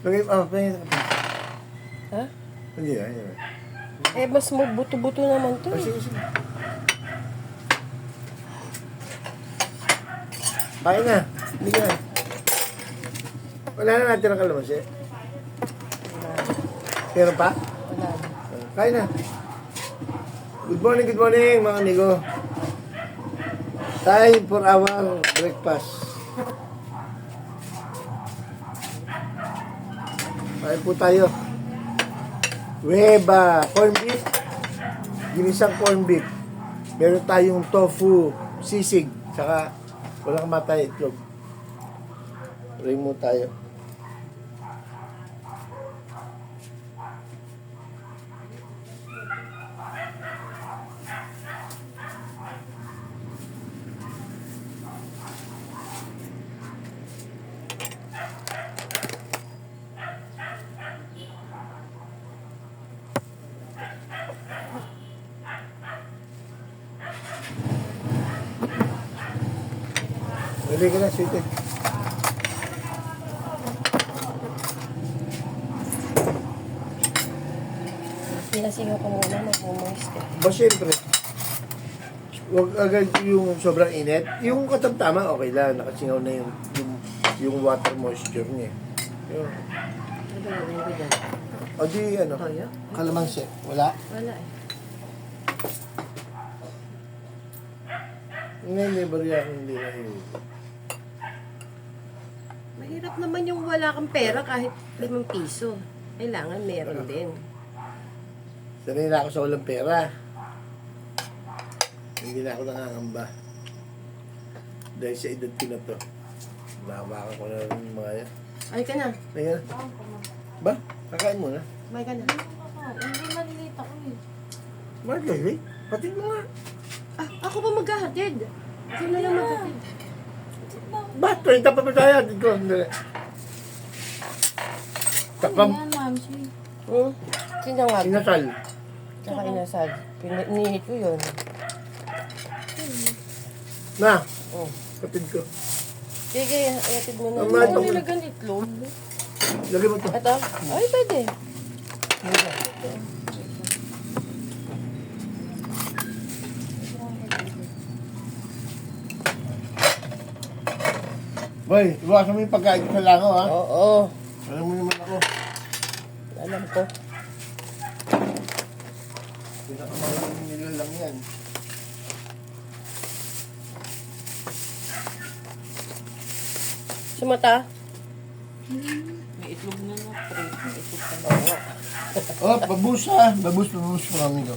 Pahingin ka pa. Ha? Hindi na, hindi na. Eh, mas buto-buto naman to. Sige, sige. Kain na. Hindi ka na. Wala na natin ang kalamansi. Meron pa? Wala. Kain na. Good morning mga amigo. Time for our breakfast. Kain po tayo. Weba, corn beef. Ginisang corn beef. Meron tayong tofu, sisig, saka walang matay itlog. Ring mo tayo. Bili ka na, sweetie. Pinasingaw ko muna, mag-moist eh. Ba, syempre. Huwag agad yung sobrang init. Yung katamtama, okay lang. Nakasingaw na yung water moisture niya. Yun. Ano ba yung ko dyan? O di, ano? Toyo? Kalamansi. Wala? Wala eh. Ngayon, may barya akong hindi na yun. Mahirap naman yung wala kang pera kahit 5 piso. Kailangan meron din. Sanay na ako sa walang pera. Hindi na ako nangangamba. Dahil sa edad ko na to. Nahawakan ko na rin yung mga yan. Ay ka na. Ayan. Ba? Kakain mo na. May ka na. Hindi malilate ako eh. Marjorie, pati mo nga. Ah, ako pa maghahatid. Ikaw na lang maghahatid. Ba? 30 pa ba tayo? Dito. Dali. Ano Takam. yan, Mamsi? Sinangag. Inasal. Tsaka inasal. Ininit ko yun. Na. Oh. Kapid ko. Sige, ihatid mo na. Mama, Ano ito- nilagan itlog? Lagay mo to. Ito? Ay, pwede. Boy, iwasan mo yung pagkain ko sa langaw, ha? Oo. Alam mo naman ako. Alam ko. Pinakamagaling nila lang yan. Sa mata? May itlog na na, pre. May itlog ka na. Oo nga. Oh, babus ha. Babus mga amigo.